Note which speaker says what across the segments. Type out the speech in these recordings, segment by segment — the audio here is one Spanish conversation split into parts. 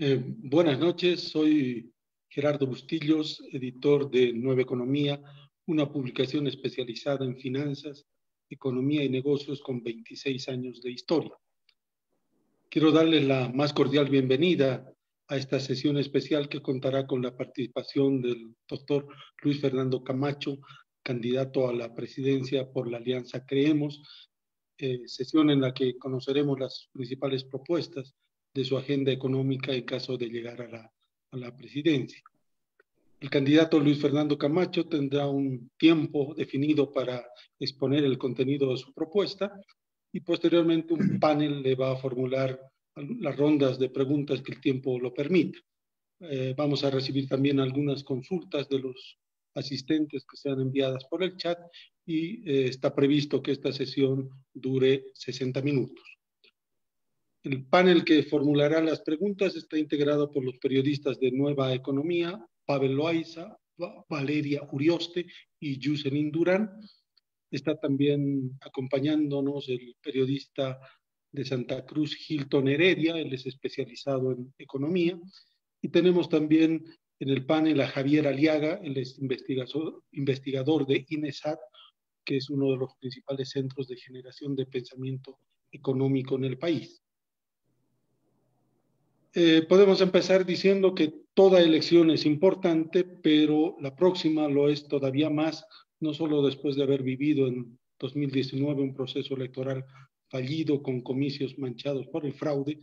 Speaker 1: Buenas noches, soy Gerardo Bustillos, editor de Nueva Economía, una publicación especializada en finanzas, economía y negocios con 26 años de historia. Quiero darles la más cordial bienvenida a esta sesión especial que contará con la participación del doctor Luis Fernando Camacho, candidato a la presidencia por la Alianza Creemos, sesión en la que conoceremos las principales propuestas de su agenda económica en caso de llegar a la presidencia. El candidato Luis Fernando Camacho tendrá un tiempo definido para exponer el contenido de su propuesta y posteriormente un panel le va a formular las rondas de preguntas que el tiempo lo permita. Vamos a recibir también algunas consultas de los asistentes que sean enviadas por el chat y está previsto que esta sesión dure 60 minutos. El panel que formulará las preguntas está integrado por los periodistas de Nueva Economía, Pavel Loaiza, Valeria Urioste y Yusenin Durán. Está también acompañándonos el periodista de Santa Cruz, Hilton Heredia, él es especializado en economía. Y tenemos también en el panel a Javier Aliaga, él es investigador de INESAT, que es uno de los principales centros de generación de pensamiento económico en el país. Podemos empezar diciendo que toda elección es importante, pero la próxima lo es todavía más, no solo después de haber vivido en 2019 un proceso electoral fallido con comicios manchados por el fraude,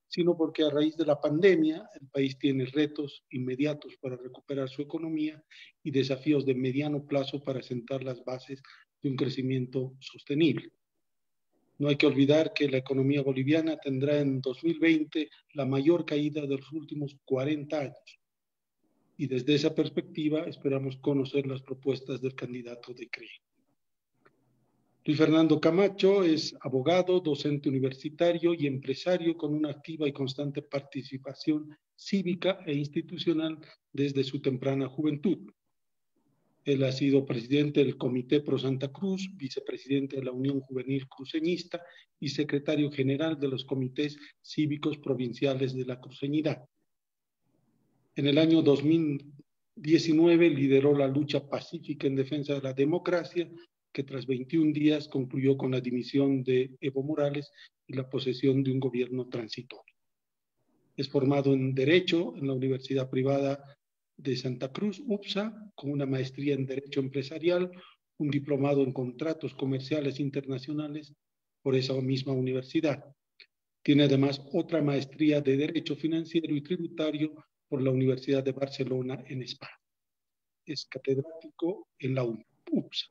Speaker 1: sino porque a raíz de la pandemia el país tiene retos inmediatos para recuperar su economía y desafíos de mediano plazo para sentar las bases de un crecimiento sostenible. No hay que olvidar que la economía boliviana tendrá en 2020 la mayor caída de los últimos 40 años. Y desde esa perspectiva esperamos conocer las propuestas del candidato de CREE. Luis Fernando Camacho es abogado, docente universitario y empresario con una activa y constante participación cívica e institucional desde su temprana juventud. Él ha sido presidente del Comité Pro Santa Cruz, vicepresidente de la Unión Juvenil Cruceñista y secretario general de los comités cívicos provinciales de la cruceñidad. En el año 2019 lideró la lucha pacífica en defensa de la democracia, que tras 21 días concluyó con la dimisión de Evo Morales y la posesión de un gobierno transitorio. Es formado en Derecho en la Universidad Privada de Santa Cruz, UPSA, con una maestría en Derecho Empresarial, un diplomado en Contratos Comerciales Internacionales por esa misma universidad. Tiene además otra maestría de Derecho Financiero y Tributario por la Universidad de Barcelona en España. Es catedrático en la UPSA.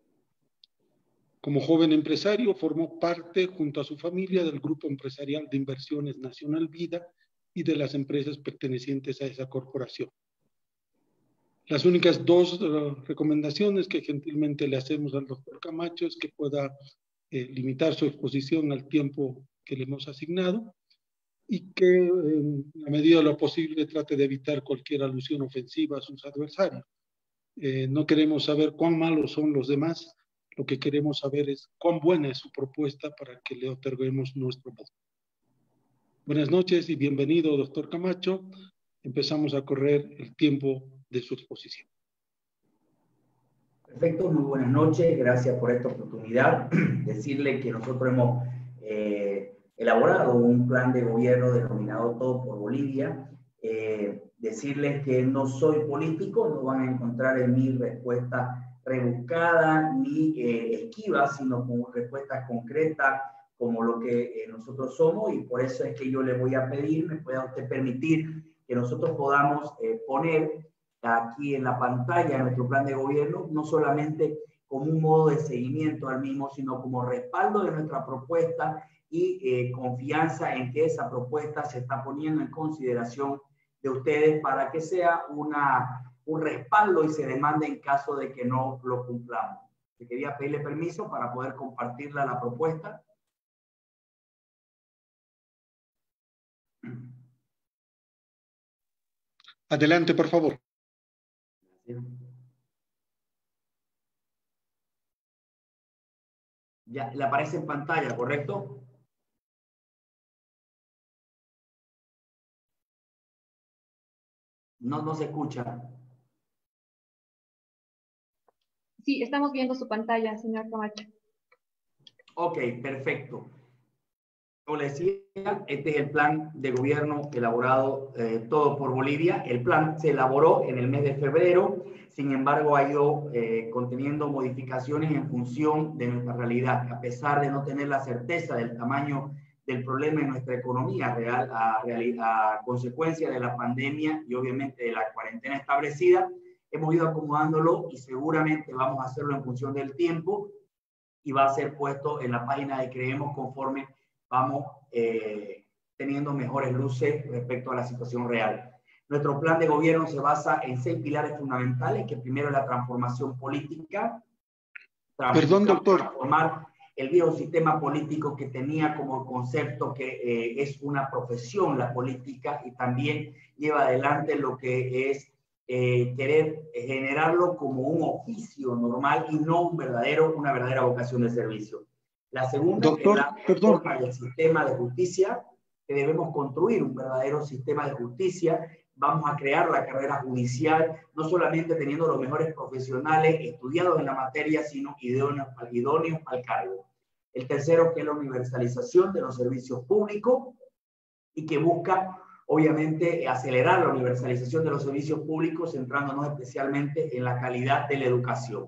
Speaker 1: Como joven empresario, formó parte, junto a su familia, del Grupo Empresarial de Inversiones Nacional Vida y de las empresas pertenecientes a esa corporación. Las únicas dos recomendaciones que gentilmente le hacemos al doctor Camacho es que pueda limitar su exposición al tiempo que le hemos asignado y que, en la medida de lo posible, trate de evitar cualquier alusión ofensiva a sus adversarios. No queremos saber cuán malos son los demás, lo que queremos saber es cuán buena es su propuesta para que le otorguemos nuestro voto. Buenas noches y bienvenido, doctor Camacho. Empezamos a correr el tiempo de su exposición.
Speaker 2: Perfecto, muy buenas noches, gracias por esta oportunidad. Decirle que nosotros hemos elaborado un plan de gobierno denominado Todo por Bolivia. Decirles que no soy político, no van a encontrar en mi respuesta rebuscada ni esquiva, sino como respuestas concretas como lo que nosotros somos, y por eso es que yo le voy a pedir, me pueda usted permitir que nosotros podamos poner aquí en la pantalla nuestro plan de gobierno, no solamente como un modo de seguimiento al mismo, sino como respaldo de nuestra propuesta y confianza en que esa propuesta se está poniendo en consideración de ustedes para que sea un respaldo y se demande en caso de que no lo cumplamos. Te quería pedirle permiso para poder compartirla la propuesta.
Speaker 1: Adelante, por favor.
Speaker 2: Ya le aparece en pantalla, ¿correcto? No se escucha.
Speaker 3: Sí, estamos viendo su pantalla, señor Camacho.
Speaker 2: Ok, perfecto. Como les decía, este es el plan de gobierno elaborado todo por Bolivia. El plan se elaboró en el mes de febrero, sin embargo ha ido conteniendo modificaciones en función de nuestra realidad. A pesar de no tener la certeza del tamaño del problema en nuestra economía real, a consecuencia de la pandemia y obviamente de la cuarentena establecida, hemos ido acomodándolo y seguramente vamos a hacerlo en función del tiempo y va a ser puesto en la página de Creemos conforme vamos teniendo mejores luces respecto a la situación real. Nuestro plan de gobierno se basa en 6 pilares fundamentales, que primero es la transformación política.
Speaker 1: Perdón, doctor.
Speaker 2: Transformar el viejo sistema político que tenía como concepto que es una profesión la política y también lleva adelante lo que es querer generarlo como un oficio normal y no una verdadera vocación de servicio. La segunda es la reforma del sistema de justicia, que debemos construir un verdadero sistema de justicia. Vamos a crear la carrera judicial, no solamente teniendo los mejores profesionales estudiados en la materia, sino idóneos al cargo. El tercero, que es la universalización de los servicios públicos y que busca, obviamente, acelerar la universalización de los servicios públicos, centrándonos especialmente en la calidad de la educación.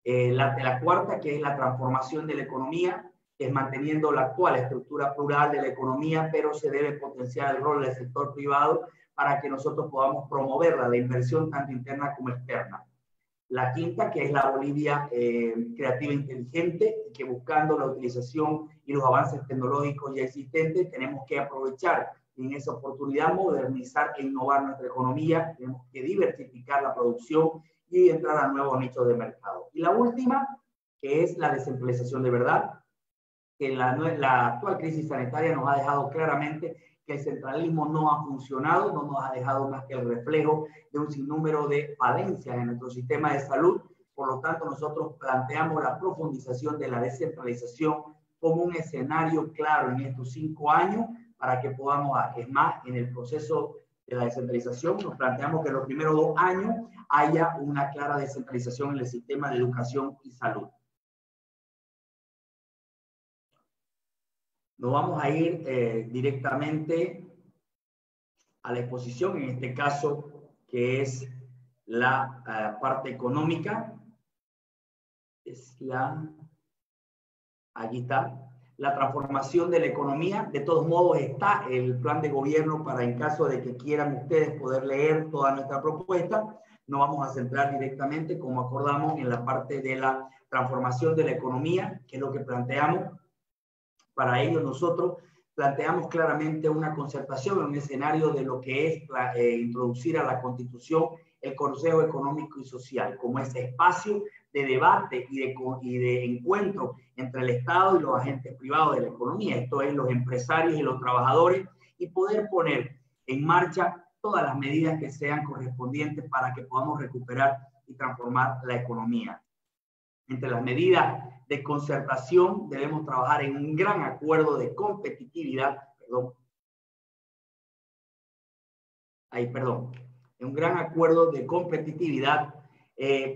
Speaker 2: La cuarta, que es la transformación de la economía, que es manteniendo la actual estructura plural de la economía, pero se debe potenciar el rol del sector privado para que nosotros podamos promover la inversión tanto interna como externa. La quinta, que es la Bolivia creativa e inteligente, que buscando la utilización y los avances tecnológicos ya existentes, tenemos que aprovechar en esa oportunidad, modernizar e innovar nuestra economía, tenemos que diversificar la producción y entrar a nuevos nichos de mercado. Y la última, que es la descentralización de verdad, que la actual crisis sanitaria nos ha dejado claramente que el centralismo no ha funcionado, no nos ha dejado más que el reflejo de un sinnúmero de falencias en nuestro sistema de salud. Por lo tanto, nosotros planteamos la profundización de la descentralización como un escenario claro en estos 5 años para que podamos dar. Es más, en el proceso de la descentralización nos planteamos que en los primeros 2 años haya una clara descentralización en el sistema de educación y salud. Nos vamos a ir directamente a la exposición, en este caso, que es la parte económica. Aquí está. La transformación de la economía. De todos modos, está el plan de gobierno para, en caso de que quieran ustedes poder leer toda nuestra propuesta. Nos vamos a centrar directamente, como acordamos, en la parte de la transformación de la economía, que es lo que planteamos. Para ello nosotros planteamos claramente una concertación en un escenario de lo que es introducir a la Constitución el Consejo Económico y Social como ese espacio de debate y de encuentro entre el Estado y los agentes privados de la economía, esto es, los empresarios y los trabajadores, y poder poner en marcha todas las medidas que sean correspondientes para que podamos recuperar y transformar la economía. Entre las medidas de concertación debemos trabajar en un gran acuerdo de competitividad, en un gran acuerdo de competitividad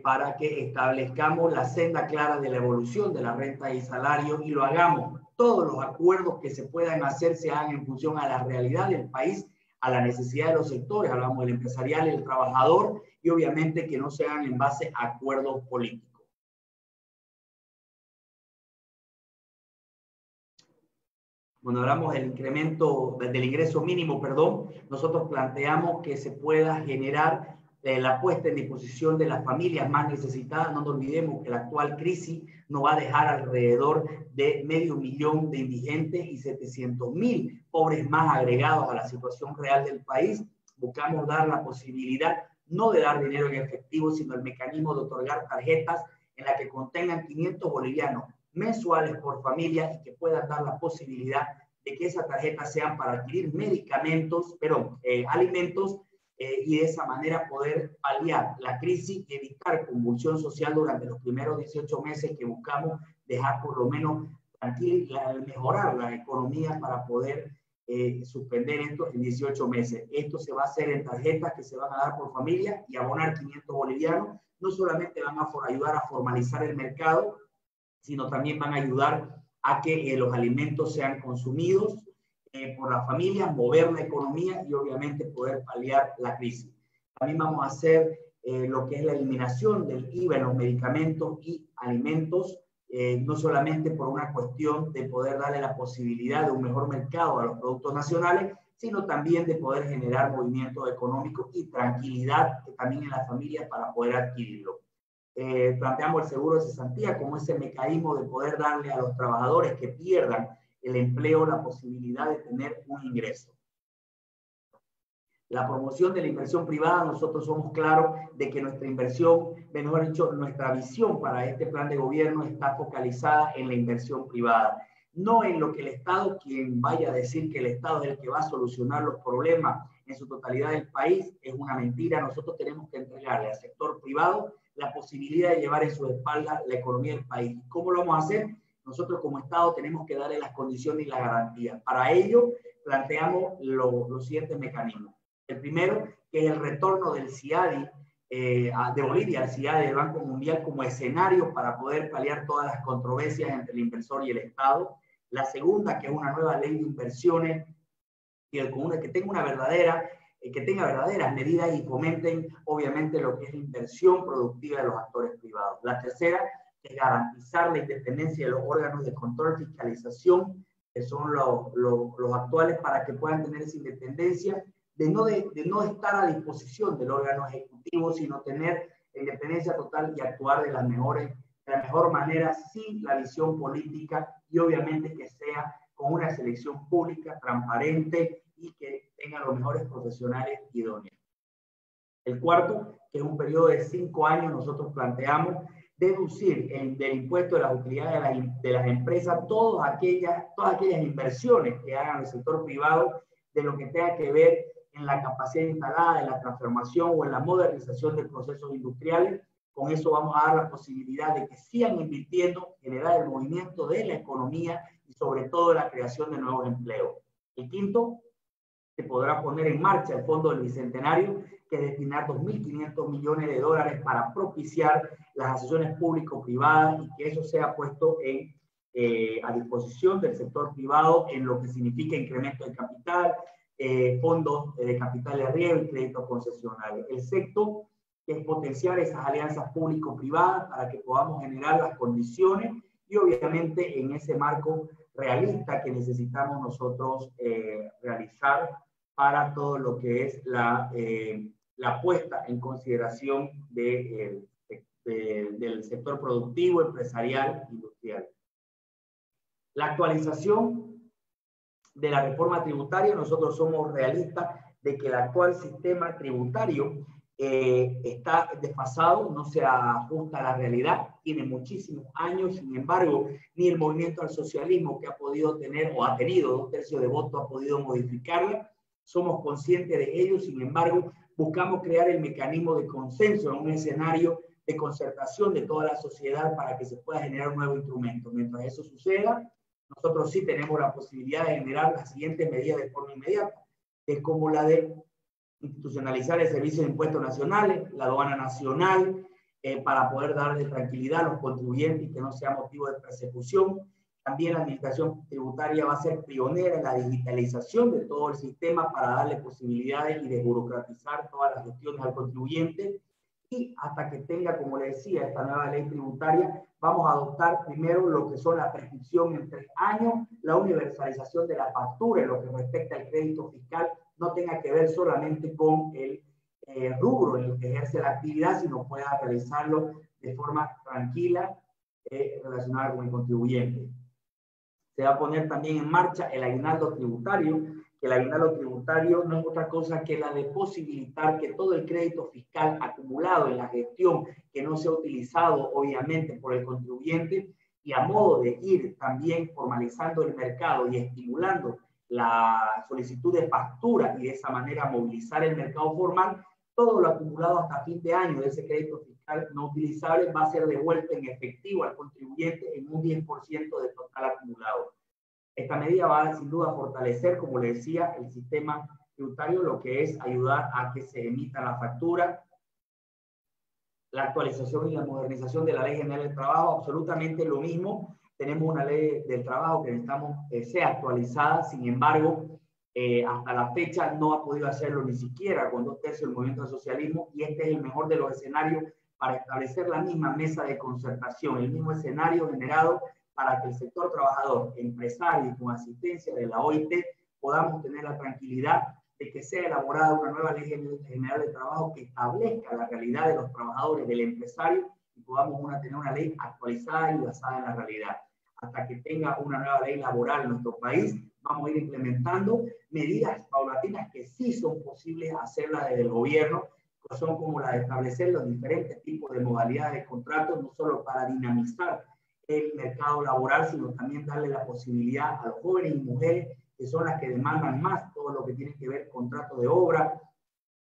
Speaker 2: para que establezcamos la senda clara de la evolución de la renta y salario y lo hagamos. Todos los acuerdos que se puedan hacer se hagan en función a la realidad del país, a la necesidad de los sectores, hablamos del empresarial y el trabajador, y obviamente que no se hagan en base a acuerdos políticos. Cuando hablamos del incremento, del ingreso mínimo, nosotros planteamos que se pueda generar la puesta en disposición de las familias más necesitadas. No nos olvidemos que la actual crisis nos va a dejar alrededor de 500.000 de indigentes y 700.000 pobres más agregados a la situación real del país. Buscamos dar la posibilidad, no de dar dinero en efectivo, sino el mecanismo de otorgar tarjetas en la que contengan 500 bolivianos mensuales por familia y que puedan dar la posibilidad de que esas tarjetas sean para adquirir alimentos y de esa manera poder paliar la crisis y evitar convulsión social durante los primeros 18 meses que buscamos dejar por lo menos tranquila, mejorar la economía para poder suspender esto en 18 meses. Esto se va a hacer en tarjetas que se van a dar por familia y abonar 500 bolivianos. No solamente van a ayudar a formalizar el mercado, sino también van a ayudar a que los alimentos sean consumidos por las familias, mover la economía y obviamente poder paliar la crisis. También vamos a hacer lo que es la eliminación del IVA en los medicamentos y alimentos, no solamente por una cuestión de poder darle la posibilidad de un mejor mercado a los productos nacionales, sino también de poder generar movimientos económicos y tranquilidad también en las familias para poder adquirirlo. Planteamos el seguro de cesantía como ese mecanismo de poder darle a los trabajadores que pierdan el empleo la posibilidad de tener un ingreso. La promoción de la inversión privada, nosotros somos claros de que nuestra inversión, mejor dicho, nuestra visión para este plan de gobierno está focalizada en la inversión privada, no en lo que el Estado, quien vaya a decir que el Estado es el que va a solucionar los problemas en su totalidad del país, es una mentira. Nosotros tenemos que entregarle al sector privado la posibilidad de llevar en su espalda la economía del país. ¿Cómo lo vamos a hacer? Nosotros como Estado tenemos que darle las condiciones y las garantías. Para ello, planteamos los siguientes mecanismos. El primero, que es el retorno del CIADI de Bolivia al CIADI del Banco Mundial como escenario para poder paliar todas las controversias entre el inversor y el Estado. La segunda, que es una nueva ley de inversiones que tenga verdaderas medidas y fomenten obviamente lo que es la inversión productiva de los actores privados. La tercera, que es garantizar la independencia de los órganos de control y fiscalización, que son los actuales, para que puedan tener esa independencia de no estar a disposición del órgano ejecutivo, sino tener independencia total y actuar de la mejor manera, sin la visión política, y obviamente que sea con una selección pública, transparente y que tenga los mejores profesionales idóneos. El cuarto, que es un periodo de 5 años, nosotros planteamos deducir del impuesto de las utilidades de las empresas todas aquellas inversiones que hagan el sector privado, de lo que tenga que ver en la capacidad instalada, en la transformación o en la modernización de procesos industriales. Con eso vamos a dar la posibilidad de que sigan invirtiendo, generar el movimiento de la economía y sobre todo la creación de nuevos empleos. El quinto, se podrá poner en marcha el Fondo del Bicentenario, que destinar 2.500 millones de dólares para propiciar las asociaciones público-privadas y que eso sea puesto a disposición del sector privado en lo que significa incremento de capital, fondos de capital de riesgo y créditos concesionales. El sexto, que es potenciar esas alianzas público-privadas para que podamos generar las condiciones y obviamente en ese marco realista que necesitamos nosotros realizar para todo lo que es la puesta en consideración del sector productivo, empresarial, industrial. La actualización de la reforma tributaria, nosotros somos realistas de que el actual sistema tributario está desfasado, no se ajusta a la realidad, tiene muchísimos años. Sin embargo, ni el movimiento al socialismo, que ha podido tener o ha tenido 2/3 de voto, ha podido modificarla. Somos conscientes de ello. Sin embargo, buscamos crear el mecanismo de consenso en un escenario de concertación de toda la sociedad para que se pueda generar un nuevo instrumento. Mientras eso suceda, nosotros sí tenemos la posibilidad de generar las siguientes medidas de forma inmediata, es como la de institucionalizar el servicio de impuestos nacionales, la aduana nacional, para poder darle tranquilidad a los contribuyentes y que no sea motivo de persecución. También la administración tributaria va a ser pionera en la digitalización de todo el sistema para darle posibilidades y desburocratizar todas las gestiones al contribuyente. Y hasta que tenga, como le decía, esta nueva ley tributaria, vamos a adoptar primero lo que son la prescripción en 3 años, la universalización de la factura en lo que respecta al crédito fiscal, no tenga que ver solamente con el rubro en el que ejerce la actividad, sino pueda realizarlo de forma tranquila relacionada con el contribuyente. Se va a poner también en marcha el aguinaldo tributario, que el aguinaldo tributario no es otra cosa que la de posibilitar que todo el crédito fiscal acumulado en la gestión, que no se ha utilizado obviamente por el contribuyente, y a modo de ir también formalizando el mercado y estimulando la solicitud de factura y de esa manera movilizar el mercado formal, todo lo acumulado hasta fin de año de ese crédito fiscal no utilizable va a ser devuelto en efectivo al contribuyente en un 10% del total acumulado. Esta medida va sin duda a fortalecer, como le decía, el sistema tributario, lo que es ayudar a que se emita la factura, la actualización y la modernización de la Ley General del Trabajo, absolutamente lo mismo. Tenemos una ley del trabajo que necesitamos sea actualizada, sin embargo, hasta la fecha no ha podido hacerlo ni siquiera con 2/3 del movimiento del socialismo, y este es el mejor de los escenarios para establecer la misma mesa de concertación, el mismo escenario generado para que el sector trabajador, empresario y con asistencia de la OIT podamos tener la tranquilidad de que sea elaborada una nueva Ley General de Trabajo que establezca la realidad de los trabajadores, del empresario, y podamos tener una ley actualizada y basada en la realidad. Hasta que tenga una nueva ley laboral en nuestro país, vamos a ir implementando medidas paulatinas que sí son posibles hacerlas desde el gobierno, que son como la de establecer los diferentes tipos de modalidades de contratos, no solo para dinamizar el mercado laboral, sino también darle la posibilidad a los jóvenes y mujeres que son las que demandan más todo lo que tiene que ver con contrato de obra,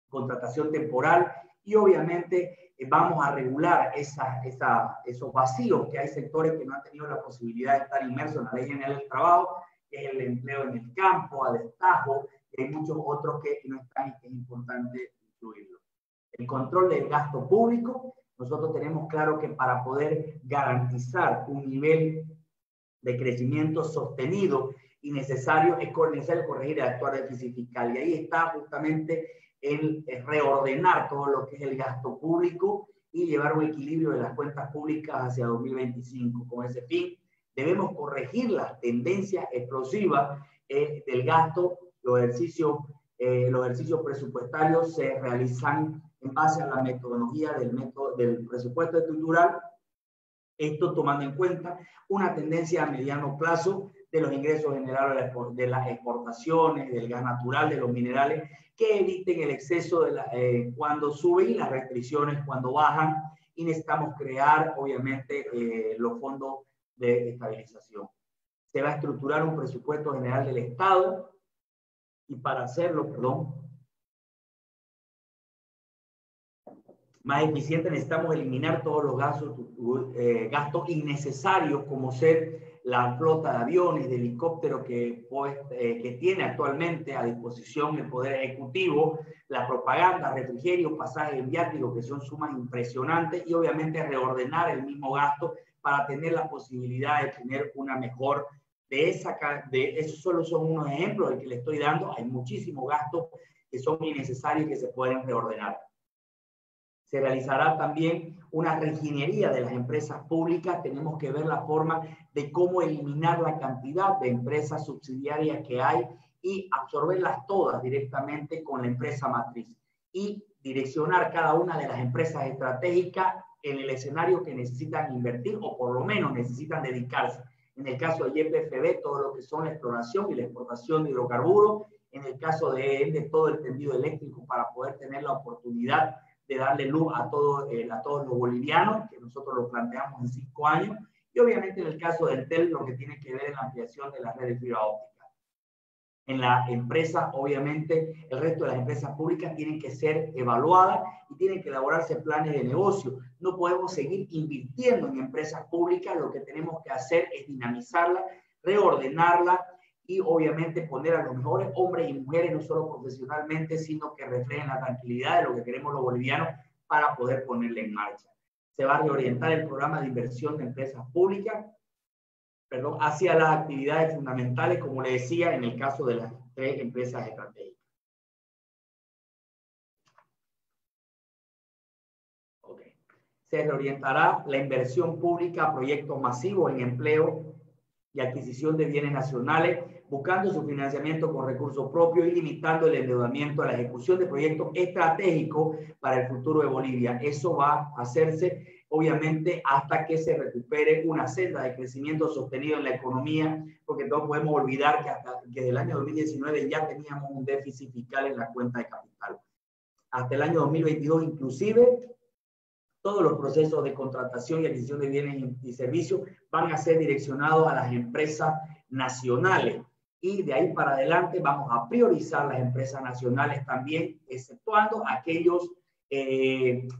Speaker 2: contratación temporal, y obviamente vamos a regular esos vacíos que hay sectores que no han tenido la posibilidad de estar inmersos en la Ley General del Trabajo, que es el empleo en el campo, a destajo, y hay muchos otros que no están y que es importante incluirlo. El control del gasto público. Nosotros tenemos claro que para poder garantizar un nivel de crecimiento sostenido y necesario es necesario corregir el actual déficit fiscal. Y ahí está justamente el reordenar todo lo que es el gasto público y llevar un equilibrio de las cuentas públicas hacia 2025. Con ese fin, debemos corregir las tendencias explosivas del gasto. Los ejercicios presupuestarios se realizan en base a la metodología del presupuesto estructural, esto tomando en cuenta una tendencia a mediano plazo de los ingresos generados de las exportaciones, del gas natural, de los minerales, que eviten el exceso cuando suben y las restricciones cuando bajan, y necesitamos crear, obviamente, los fondos de estabilización. Se va a estructurar un presupuesto general del Estado, y para hacerlo, más eficiente, necesitamos eliminar todos los gastos innecesarios, como ser la flota de aviones, de helicópteros que tiene actualmente a disposición el Poder Ejecutivo, la propaganda, refrigerios, pasajes viáticos, que son sumas impresionantes, y obviamente reordenar el mismo gasto para tener la posibilidad de tener una mejor esos solo son unos ejemplos del que le estoy dando. Hay muchísimos gastos que son innecesarios y que se pueden reordenar. Se realizará también una reingeniería de las empresas públicas. Tenemos que ver la forma de cómo eliminar la cantidad de empresas subsidiarias que hay y absorberlas todas directamente con la empresa matriz, y direccionar cada una de las empresas estratégicas en el escenario que necesitan invertir o por lo menos necesitan dedicarse. En el caso de YPFB, todo lo que son la exploración y la exportación de hidrocarburos. En el caso de todo el tendido eléctrico, para poder tener la oportunidad de darle luz a todos los bolivianos, que nosotros lo planteamos en 5 años. Y obviamente en el caso del TEL, lo que tiene que ver en la ampliación de la red de fibra óptica. En la empresa, obviamente, el resto de las empresas públicas tienen que ser evaluadas y tienen que elaborarse planes de negocio. No podemos seguir invirtiendo en empresas públicas. Lo que tenemos que hacer es dinamizarla, reordenarla y obviamente poner a los mejores hombres y mujeres, no solo profesionalmente, sino que reflejen la tranquilidad de lo que queremos los bolivianos para poder ponerla en marcha. Se va a reorientar el programa de inversión de empresas públicas, hacia las actividades fundamentales, como le decía, en el caso de las 3 empresas estratégicas. Okay. Se reorientará la inversión pública a proyectos masivos en empleo y adquisición de bienes nacionales, buscando su financiamiento con recursos propios y limitando el endeudamiento a la ejecución de proyectos estratégicos para el futuro de Bolivia. Eso va a hacerse obviamente hasta que se recupere una senda de crecimiento sostenido en la economía, porque no podemos olvidar que desde el año 2019 ya teníamos un déficit fiscal en la cuenta de capital. Hasta el año 2022 inclusive, todos los procesos de contratación y adquisición de bienes y servicios van a ser direccionados a las empresas nacionales, y de ahí para adelante vamos a priorizar las empresas nacionales también, exceptuando aquellos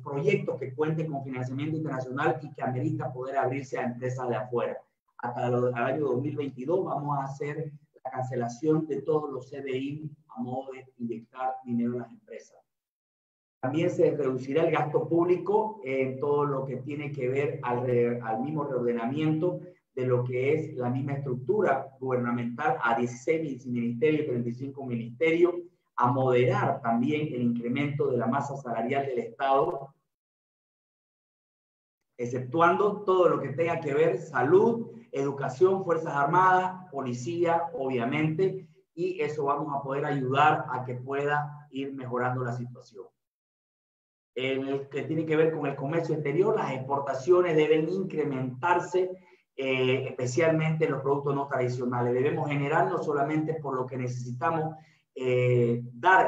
Speaker 2: proyectos que cuenten con financiamiento internacional y que amerita poder abrirse a empresas de afuera. hasta el año 2022 vamos a hacer la cancelación de todos los CDI a modo de inyectar dinero en las empresas. También se reducirá el gasto público en todo lo que tiene que ver al mismo reordenamiento de lo que es la misma estructura gubernamental a 16 ministerios y 35 ministerios, a moderar también el incremento de la masa salarial del Estado, exceptuando todo lo que tenga que ver salud, educación, Fuerzas Armadas, policía, obviamente, y eso vamos a poder ayudar a que pueda ir mejorando la situación. En el que tiene que ver con el comercio exterior, las exportaciones deben incrementarse, especialmente en los productos no tradicionales. Debemos generar no solamente por lo que necesitamos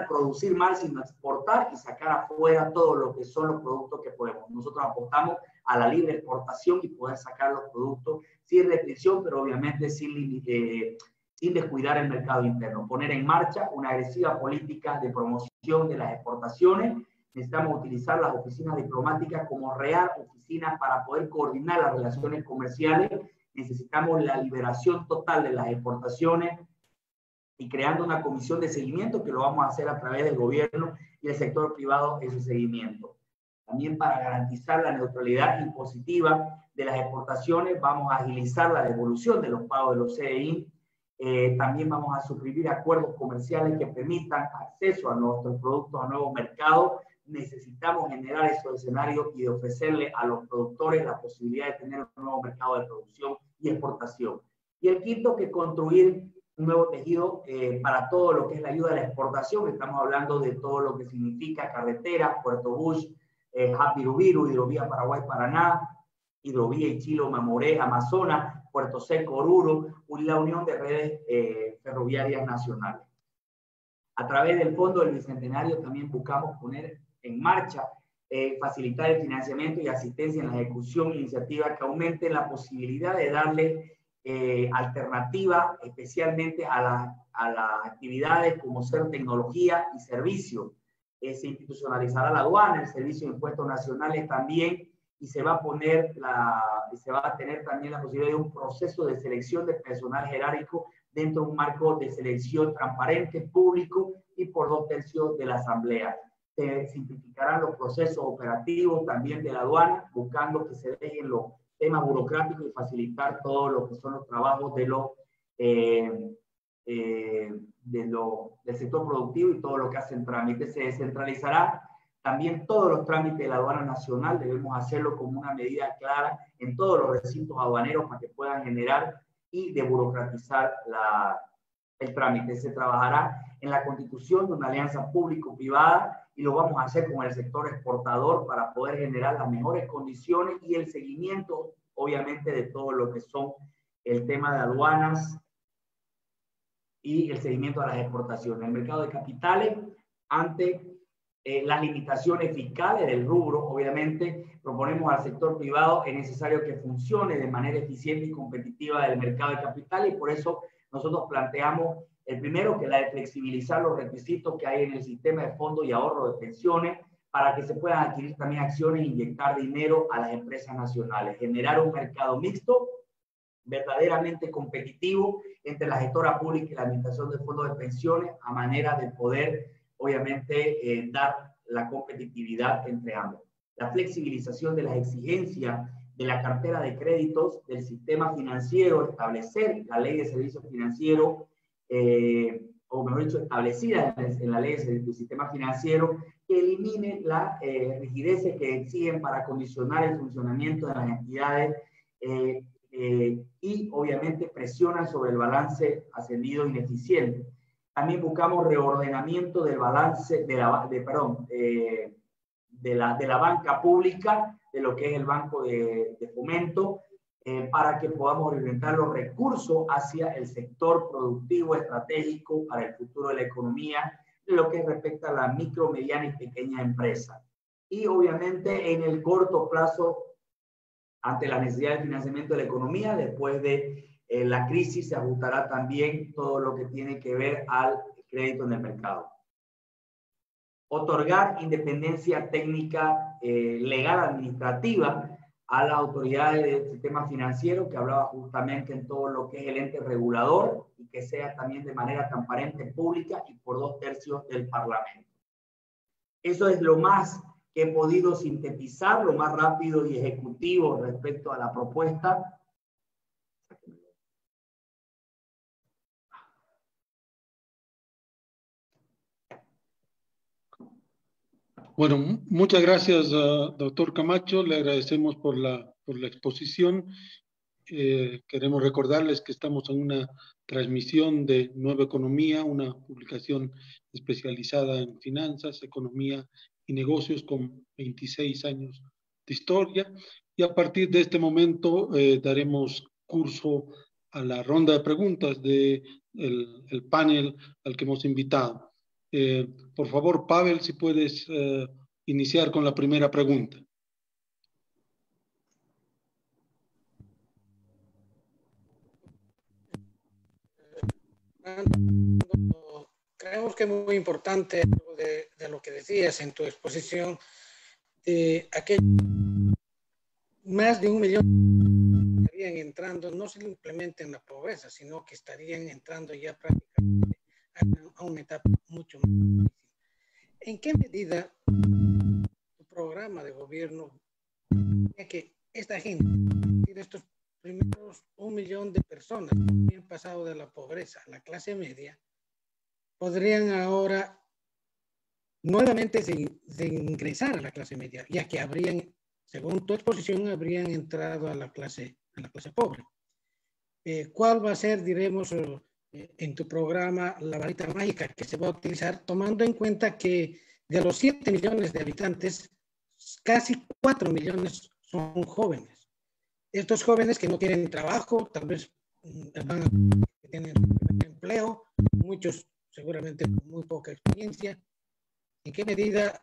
Speaker 2: producir más, sino exportar y sacar afuera todo lo que son los productos que podemos. Nosotros apostamos a la libre exportación y poder sacar los productos sin restricción, pero obviamente sin descuidar el mercado interno. Poner en marcha una agresiva política de promoción de las exportaciones. Necesitamos utilizar las oficinas diplomáticas como real oficinas para poder coordinar las relaciones comerciales. Necesitamos la liberación total de las exportaciones y creando una comisión de seguimiento que lo vamos a hacer a través del gobierno y el sector privado ese seguimiento. También para garantizar la neutralidad impositiva de las exportaciones, vamos a agilizar la devolución de los pagos de los CDI. También vamos a suscribir acuerdos comerciales que permitan acceso a nuestros productos a nuevos mercados. Necesitamos generar esos escenarios y ofrecerle a los productores la posibilidad de tener un nuevo mercado de producción y exportación. Y el quinto, que construir un nuevo tejido para todo lo que es la ayuda a la exportación. Estamos hablando de todo lo que significa carretera, Puerto Bush, Hapirubiru, Hidrovía Paraguay-Paraná, Hidrovía Ichilo-Mamoré, Amazonas, Puerto Seco, Oruro, y la unión de redes ferroviarias nacionales. A través del Fondo del Bicentenario también buscamos poner en marcha, facilitar el financiamiento y asistencia en la ejecución de iniciativas que aumenten la posibilidad de darle alternativa, especialmente a las actividades como ser tecnología y servicio. Se institucionalizará la aduana, el servicio de impuestos nacionales también, y se va a tener también la posibilidad de un proceso de selección de personal jerárquico dentro de un marco de selección transparente, público y por 2/3 de la asamblea. Se simplificarán los procesos operativos también de la aduana, buscando que se dejen los temas burocráticos y facilitar todo lo que son los trabajos del sector productivo y todo lo que hacen trámites. Se descentralizará también todos los trámites de la aduana nacional. Debemos hacerlo como una medida clara en todos los recintos aduaneros para que puedan generar y desburocratizar el trámite. Se trabajará en la constitución de una alianza público-privada y lo vamos a hacer con el sector exportador para poder generar las mejores condiciones y el seguimiento, obviamente, de todo lo que son el tema de aduanas y el seguimiento a las exportaciones. El mercado de capitales, ante las limitaciones fiscales del rubro, obviamente, proponemos al sector privado, es necesario que funcione de manera eficiente y competitiva del mercado de capitales, y por eso nosotros planteamos el primero, que la de flexibilizar los requisitos que hay en el sistema de fondos y ahorro de pensiones para que se puedan adquirir también acciones e inyectar dinero a las empresas nacionales. Generar un mercado mixto, verdaderamente competitivo entre la gestora pública y la administración de fondos de pensiones, a manera de poder, obviamente, dar la competitividad entre ambos. La flexibilización de las exigencias de la cartera de créditos del sistema financiero, establecer la ley de servicios financieros, o mejor dicho, establecida en la ley del sistema financiero, que elimine las rigideces que exigen para condicionar el funcionamiento de las entidades y obviamente presionan sobre el balance ascendido ineficiente. También buscamos reordenamiento del balance de la banca pública, de lo que es el Banco de Fomento, para que podamos orientar los recursos hacia el sector productivo estratégico para el futuro de la economía, de lo que respecta a la micro, mediana y pequeña empresa. Y obviamente en el corto plazo, ante la necesidad de financiamiento de la economía, después de la crisis, se ajustará también todo lo que tiene que ver al crédito en el mercado. Otorgar independencia técnica, legal, administrativa a la autoridad del sistema financiero, que hablaba justamente en todo lo que es el ente regulador, y que sea también de manera transparente, pública y por 2/3 del Parlamento. Eso es lo más que he podido sintetizar, lo más rápido y ejecutivo respecto a la propuesta.
Speaker 1: Bueno, muchas gracias, doctor Camacho. Le agradecemos por la exposición. Queremos recordarles que estamos en una transmisión de Nueva Economía, una publicación especializada en finanzas, economía y negocios con 26 años de historia. Y a partir de este momento daremos curso a la ronda de preguntas del el panel al que hemos invitado. Por favor, Pavel, si puedes iniciar con la primera pregunta.
Speaker 4: Creemos que es muy importante de lo que decías en tu exposición, más de 1 millón estarían entrando no simplemente en la pobreza, sino que estarían entrando ya prácticamente a una etapa mucho más difícil. ¿En qué medida tu programa de gobierno tiene que esta gente, estos primeros 1 millón de personas que han pasado de la pobreza a la clase media, podrían ahora nuevamente de ingresar a la clase media, ya que habrían, según tu exposición, habrían entrado a la clase pobre? ¿Cuál va a ser, diremos, en tu programa la varita mágica que se va a utilizar, tomando en cuenta que de los 7 millones de habitantes, casi 4 millones son jóvenes? Estos jóvenes que no tienen trabajo, tal vez tienen empleo, muchos seguramente con muy poca experiencia. ¿En qué medida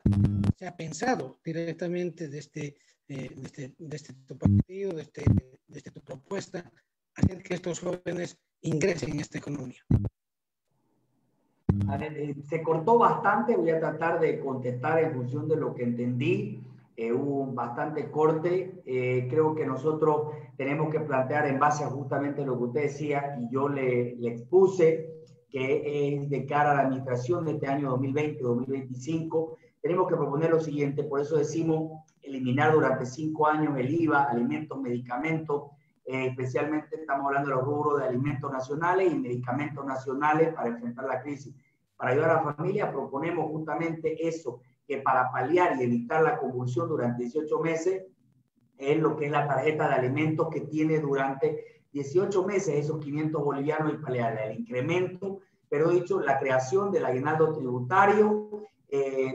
Speaker 4: se ha pensado directamente desde tu partido, desde tu propuesta, hacer que estos jóvenes ingresen en esta economía?
Speaker 2: A ver, se cortó bastante, voy a tratar de contestar en función de lo que entendí. Hubo bastante corte. Creo que nosotros tenemos que plantear en base a justamente lo que usted decía y yo le expuse, que es de cara a la administración de este año 2020-2025, tenemos que proponer lo siguiente. Por eso decimos eliminar durante 5 años el IVA, alimentos, medicamentos, especialmente estamos hablando de los rubros de alimentos nacionales y medicamentos nacionales para enfrentar la crisis. Para ayudar a la familia proponemos justamente eso, que para paliar y evitar la convulsión durante 18 meses, es lo que es la tarjeta de alimentos que tiene durante 18 meses esos 500 bolivianos y paliarle el incremento, pero dicho, la creación del aguinaldo tributario,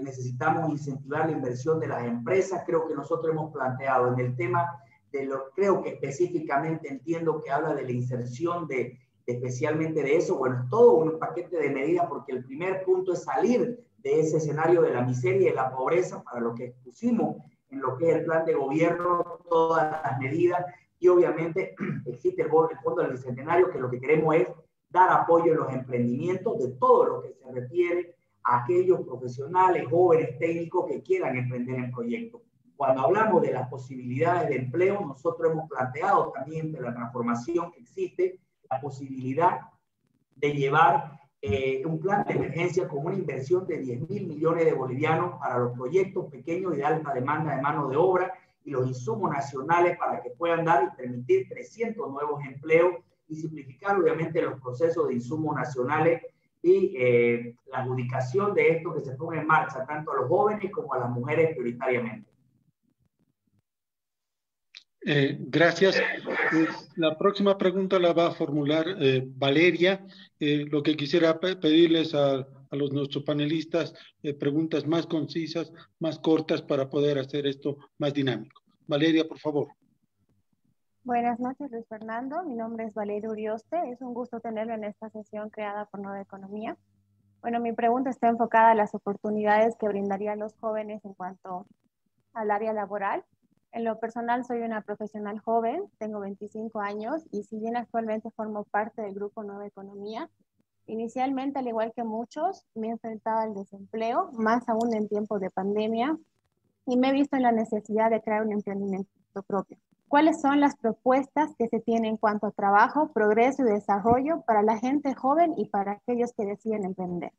Speaker 2: necesitamos incentivar la inversión de las empresas. Creo que nosotros hemos planteado en el tema creo que específicamente entiendo que habla de la inserción especialmente de eso. Bueno, es todo un paquete de medidas, porque el primer punto es salir de ese escenario de la miseria y de la pobreza, para lo que expusimos en lo que es el plan de gobierno, todas las medidas, y obviamente existe el Fondo del Bicentenario, que lo que queremos es dar apoyo en los emprendimientos de todo lo que se refiere a aquellos profesionales, jóvenes, técnicos que quieran emprender en proyectos. Cuando hablamos de las posibilidades de empleo, nosotros hemos planteado también de la transformación que existe, la posibilidad de llevar un plan de emergencia con una inversión de 10.000 millones de bolivianos para los proyectos pequeños y de alta demanda de mano de obra y los insumos nacionales, para que puedan dar y permitir 300 nuevos empleos y simplificar obviamente los procesos de insumos nacionales y la adjudicación de esto, que se ponga en marcha tanto a los jóvenes como a las mujeres prioritariamente.
Speaker 1: Gracias. La próxima pregunta la va a formular Valeria. Lo que quisiera pedirles a nuestros panelistas, preguntas más concisas, más cortas, para poder hacer esto más dinámico. Valeria, por favor.
Speaker 5: Buenas noches, Luis Fernando. Mi nombre es Valeria Urioste. Es un gusto tenerlo en esta sesión creada por Nueva Economía. Bueno, mi pregunta está enfocada a las oportunidades que brindarían los jóvenes en cuanto al área laboral. En lo personal, soy una profesional joven, tengo 25 años, y si bien actualmente formo parte del grupo Nueva Economía, inicialmente, al igual que muchos, me he enfrentado al desempleo, más aún en tiempos de pandemia, y me he visto en la necesidad de crear un emprendimiento proyecto propio. ¿Cuáles son las propuestas que se tienen en cuanto a trabajo, progreso y desarrollo para la gente joven y para aquellos que deciden emprender?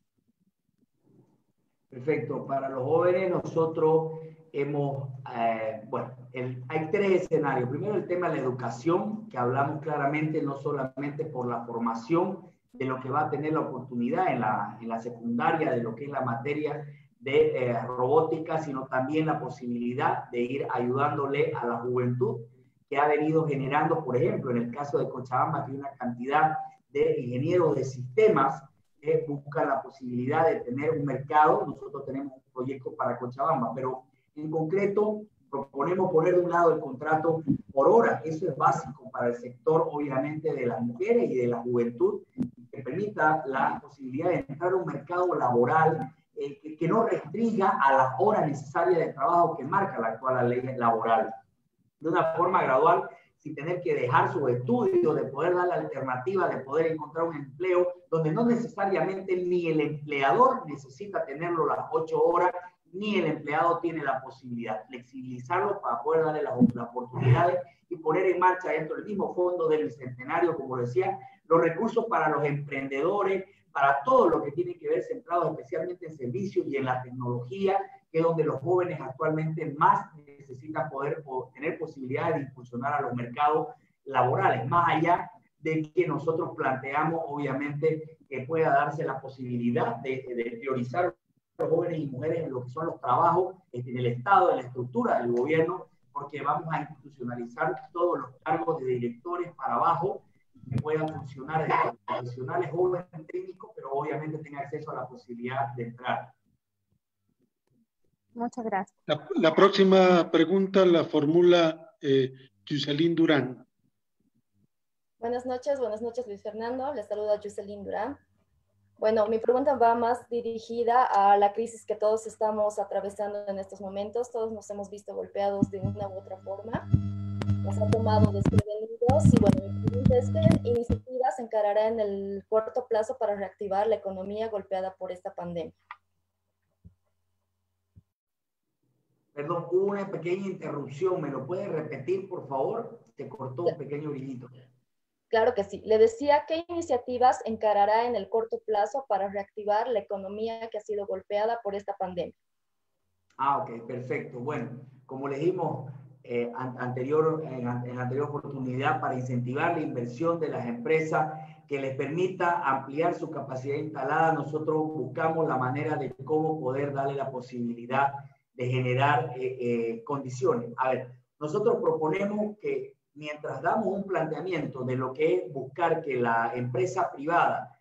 Speaker 2: Perfecto. Para los jóvenes nosotros hemos, hay tres escenarios. Primero el tema de la educación, que hablamos claramente no solamente por la formación de lo que va a tener la oportunidad en la secundaria, de lo que es la materia de robótica, sino también la posibilidad de ir ayudándole a la juventud que ha venido generando, por ejemplo, en el caso de Cochabamba, que hay una cantidad de ingenieros de sistemas que buscan la posibilidad de tener un mercado. Nosotros tenemos un proyecto para Cochabamba, pero en concreto proponemos poner de un lado el contrato por hora. Eso es básico para el sector, obviamente, de las mujeres y de la juventud, que permita la posibilidad de entrar a un mercado laboral que no restrinja a las horas necesarias de trabajo que marca la actual ley laboral, de una forma gradual, sin tener que dejar sus estudios, de poder dar la alternativa, de poder encontrar un empleo donde no necesariamente ni el empleador necesita tenerlo las 8 horas, ni el empleado tiene la posibilidad. Flexibilizarlo para poder darle las oportunidades y poner en marcha dentro del mismo fondo del Bicentenario, como decía, los recursos para los emprendedores, para todo lo que tiene que ver centrado especialmente en servicios y en la tecnología, que es donde los jóvenes actualmente más necesitan poder tener posibilidades de impulsionar a los mercados laborales, más allá de que nosotros planteamos, obviamente, que pueda darse la posibilidad de priorizar a los jóvenes y mujeres en lo que son los trabajos en el Estado, en la estructura del gobierno, porque vamos a institucionalizar todos los cargos de directores para abajo, que puedan funcionar de profesionales jóvenes técnicos, pero obviamente tengan acceso a la posibilidad de entrar.
Speaker 5: Muchas gracias.
Speaker 1: La próxima pregunta la formula Yuselín Durán.
Speaker 6: Buenas noches Luis Fernando, les saluda Yuselín Durán. Bueno, mi pregunta va más dirigida a la crisis que todos estamos atravesando en estos momentos. Todos nos hemos visto golpeados de una u otra forma. Nos ha tomado desprevenidos y bueno, mi pregunta es ¿qué iniciativas se encarará en el corto plazo para reactivar la economía golpeada por esta pandemia?
Speaker 2: Perdón, hubo una pequeña interrupción. ¿Me lo puedes repetir, por favor? Te cortó un pequeño brillito.
Speaker 6: Claro que sí. Le decía, ¿qué iniciativas encarará en el corto plazo para reactivar la economía que ha sido golpeada por esta pandemia?
Speaker 2: Ah, ok, perfecto. Bueno, como le dijimos en anterior oportunidad, para incentivar la inversión de las empresas que les permita ampliar su capacidad instalada, nosotros buscamos la manera de cómo poder darle la posibilidad de generar condiciones. A ver, nosotros proponemos que mientras damos un planteamiento de lo que es buscar que la empresa privada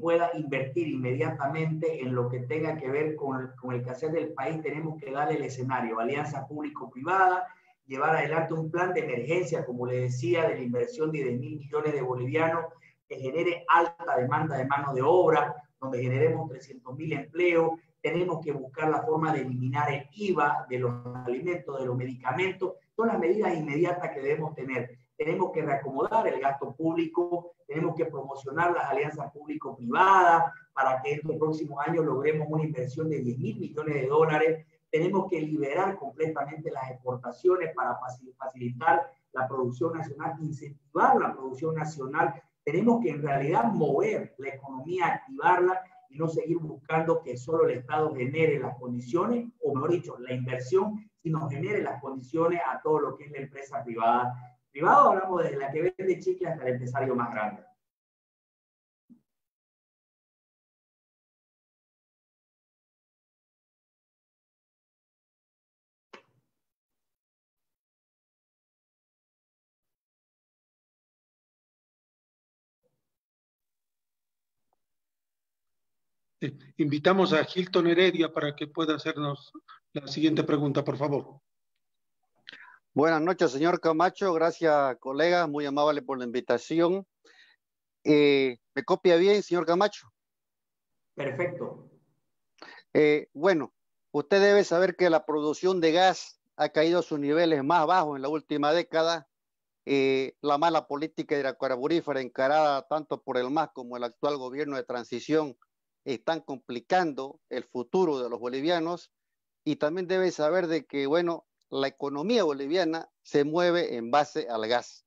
Speaker 2: pueda invertir inmediatamente en lo que tenga que ver con el quehacer del país, tenemos que darle el escenario, alianza público-privada, llevar adelante un plan de emergencia, como le decía, de la inversión de 10.000 millones de bolivianos, que genere alta demanda de mano de obra, donde generemos 300.000 empleos. Tenemos que buscar la forma de eliminar el IVA de los alimentos, de los medicamentos. Son las medidas inmediatas que debemos tener. Tenemos que reacomodar el gasto público, tenemos que promocionar las alianzas público-privadas para que estos próximos años logremos una inversión de 10.000 millones de dólares. Tenemos que liberar completamente las exportaciones para facilitar la producción nacional, incentivar la producción nacional. Tenemos que en realidad mover la economía, activarla y no seguir buscando que solo el Estado genere las condiciones, o mejor dicho, la inversión, sino genere las condiciones a todo lo que es la empresa privada. Privado hablamos desde la que vende chicle hasta el empresario más grande.
Speaker 1: Invitamos a Hilton Heredia para que pueda hacernos la siguiente pregunta, por favor.
Speaker 7: Buenas noches, señor Camacho. Gracias, colega. Muy amable por la invitación. ¿Me copia bien, señor Camacho?
Speaker 2: Perfecto.
Speaker 7: Bueno, usted debe saber que la producción de gas ha caído a sus niveles más bajos en la última década. La mala política hidrocarburífera encarada tanto por el MAS como el actual gobierno de transición están complicando el futuro de los bolivianos. Y también debe saber de que, bueno, la economía boliviana se mueve en base al gas.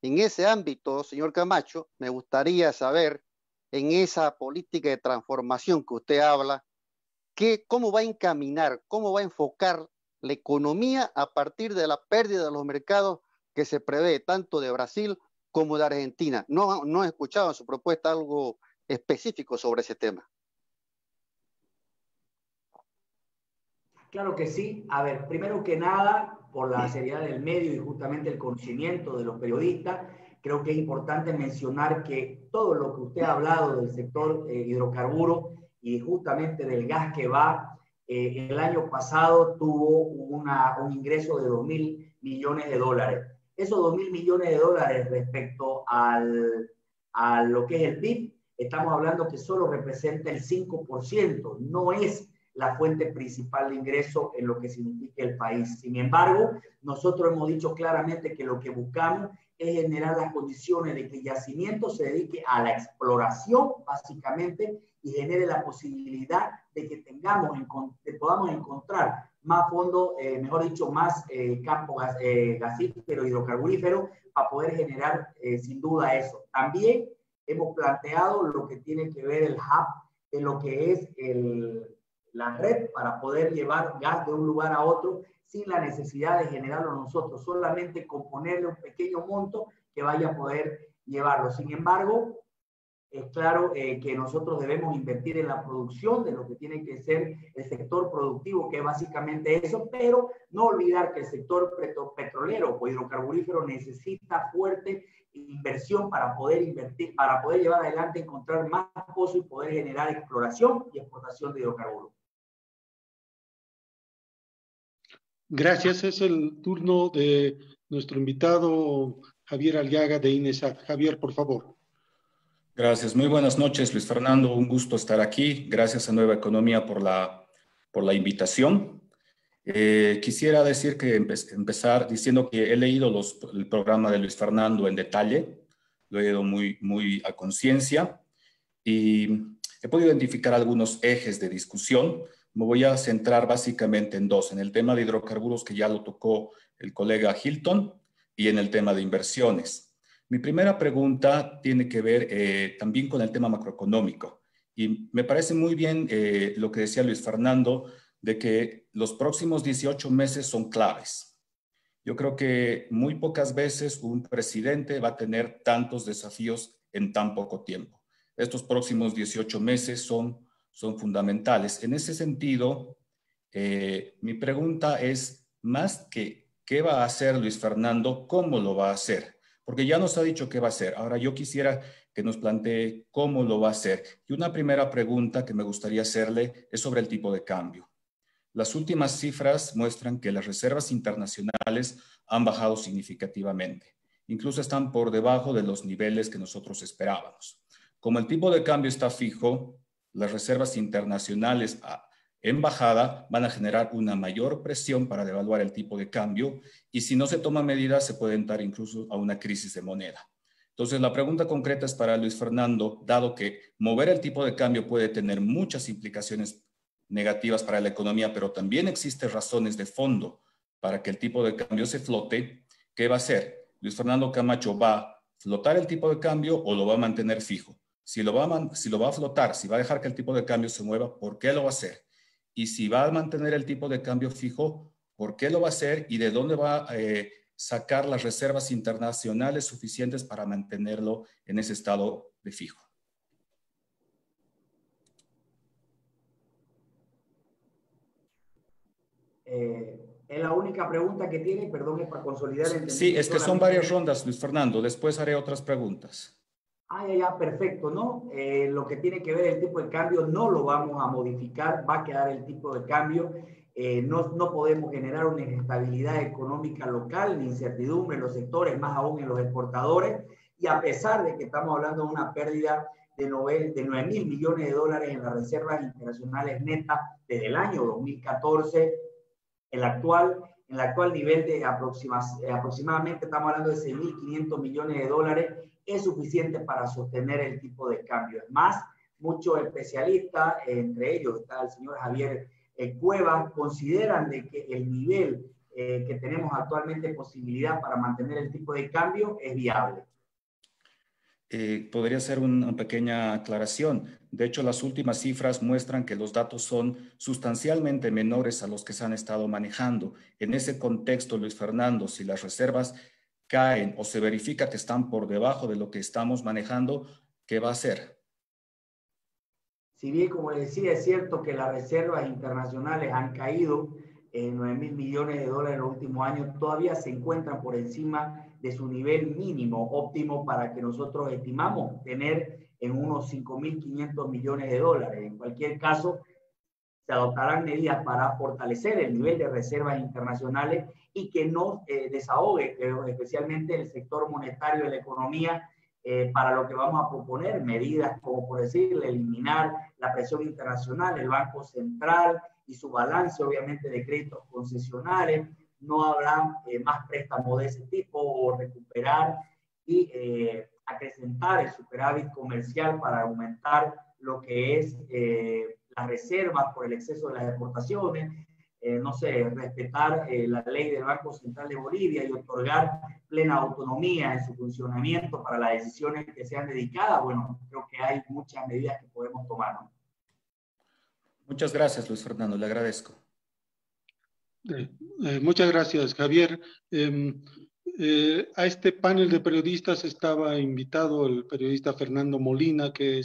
Speaker 7: En ese ámbito, señor Camacho, me gustaría saber, en esa política de transformación que usted habla, cómo va a encaminar, cómo va a enfocar la economía a partir de la pérdida de los mercados que se prevé tanto de Brasil como de Argentina. No he escuchado en su propuesta algo específico sobre ese tema.
Speaker 2: Claro que sí. A ver, primero que nada, por la seriedad del medio y justamente el conocimiento de los periodistas, creo que es importante mencionar que todo lo que usted ha hablado del sector hidrocarburo y justamente del gas que va, el año pasado tuvo un ingreso de 2.000 millones de dólares. Esos 2.000 millones de dólares respecto a lo que es el PIB, estamos hablando que solo representa el 5%, no es la fuente principal de ingreso en lo que significa el país. Sin embargo, nosotros hemos dicho claramente que lo que buscamos es generar las condiciones de que el yacimiento se dedique a la exploración, básicamente, y genere la posibilidad de que podamos encontrar más fondos, mejor dicho, más campos gasíferos, hidrocarburíferos, para poder generar sin duda eso. También hemos planteado lo que tiene que ver el hub, de lo que es la red para poder llevar gas de un lugar a otro sin la necesidad de generarlo nosotros, solamente con ponerle un pequeño monto que vaya a poder llevarlo. Sin embargo, es claro que nosotros debemos invertir en la producción de lo que tiene que ser el sector productivo, que es básicamente eso, pero no olvidar que el sector petrolero o hidrocarburífero necesita fuerte inversión para poder invertir, para poder llevar adelante, encontrar más pozos y poder generar exploración y exportación de hidrocarburos.
Speaker 1: Gracias. Es el turno de nuestro invitado Javier Aliaga de INESAC. Javier, por favor.
Speaker 8: Gracias. Muy buenas noches, Luis Fernando. Un gusto estar aquí. Gracias a Nueva Economía por la invitación. Quisiera decir que empezar diciendo que he leído el programa de Luis Fernando en detalle. Lo he leído muy a conciencia y he podido identificar algunos ejes de discusión. Me voy a centrar básicamente en dos, en el tema de hidrocarburos, que ya lo tocó el colega Hilton, y en el tema de inversiones. Mi primera pregunta tiene que ver también con el tema macroeconómico. Y me parece muy bien lo que decía Luis Fernando, de que los próximos 18 meses son claves. Yo creo que muy pocas veces un presidente va a tener tantos desafíos en tan poco tiempo. Estos próximos 18 meses son fundamentales. En ese sentido, mi pregunta es más que qué va a hacer Luis Fernando, cómo lo va a hacer, porque ya nos ha dicho qué va a hacer. Ahora yo quisiera que nos plantee cómo lo va a hacer. Y una primera pregunta que me gustaría hacerle es sobre el tipo de cambio. Las últimas cifras muestran que las reservas internacionales han bajado significativamente. Incluso están por debajo de los niveles que nosotros esperábamos. Como el tipo de cambio está fijo, las reservas internacionales en bajada van a generar una mayor presión para devaluar el tipo de cambio y si no se toman medidas se puede entrar incluso a una crisis de moneda. Entonces la pregunta concreta es para Luis Fernando, dado que mover el tipo de cambio puede tener muchas implicaciones negativas para la economía, pero también existen razones de fondo para que el tipo de cambio se flote, ¿qué va a hacer? Luis Fernando Camacho, ¿va a flotar el tipo de cambio o lo va a mantener fijo? Si lo va a flotar, si va a dejar que el tipo de cambio se mueva, ¿por qué lo va a hacer? Y si va a mantener el tipo de cambio fijo, ¿por qué lo va a hacer? ¿Y de dónde va a sacar las reservas internacionales suficientes para mantenerlo en ese estado de fijo?
Speaker 2: Es la única pregunta que tiene, perdón, es para consolidar el entendimiento.
Speaker 8: Sí, es que son varias rondas, Luis Fernando. Después haré otras preguntas.
Speaker 2: Ya, perfecto, ¿no? Lo que tiene que ver el tipo de cambio no lo vamos a modificar, va a quedar el tipo de cambio. No podemos generar una inestabilidad económica local, ni incertidumbre en los sectores, más aún en los exportadores. Y a pesar de que estamos hablando de una pérdida de 9.000 millones de dólares en las reservas internacionales netas desde el año 2014, el actual nivel de aproximadamente, estamos hablando de 6.500 millones de dólares, es suficiente para sostener el tipo de cambio. Es más, muchos especialistas, entre ellos está el señor Javier Cuevas, consideran de que el nivel que tenemos actualmente posibilidad para mantener el tipo de cambio es viable.
Speaker 8: Podría ser una pequeña aclaración. De hecho, las últimas cifras muestran que los datos son sustancialmente menores a los que se han estado manejando. En ese contexto, Luis Fernando, si las reservas caen o se verifica que están por debajo de lo que estamos manejando, ¿qué va a hacer?
Speaker 2: Si bien, como les decía, es cierto que las reservas internacionales han caído en 9.000 millones de dólares en los últimos años, todavía se encuentran por encima de su nivel mínimo óptimo para que nosotros estimamos tener en unos 5.500 millones de dólares. En cualquier caso, se adoptarán medidas para fortalecer el nivel de reservas internacionales y que no desahogue especialmente el sector monetario de la economía, para lo que vamos a proponer medidas como, por decirle, eliminar la presión internacional, el Banco Central y su balance obviamente de créditos concesionales. No habrá más préstamos de ese tipo, o recuperar y acrecentar el superávit comercial para aumentar lo que es las reservas por el exceso de las exportaciones, no sé, respetar la ley del Banco Central de Bolivia y otorgar plena autonomía en su funcionamiento para las decisiones que sean dedicadas. Bueno, creo que hay muchas medidas que podemos tomar, ¿no?
Speaker 8: Muchas gracias, Luis Fernando, le agradezco.
Speaker 1: Muchas gracias, Javier. A este panel de periodistas estaba invitado el periodista Fernando Molina, que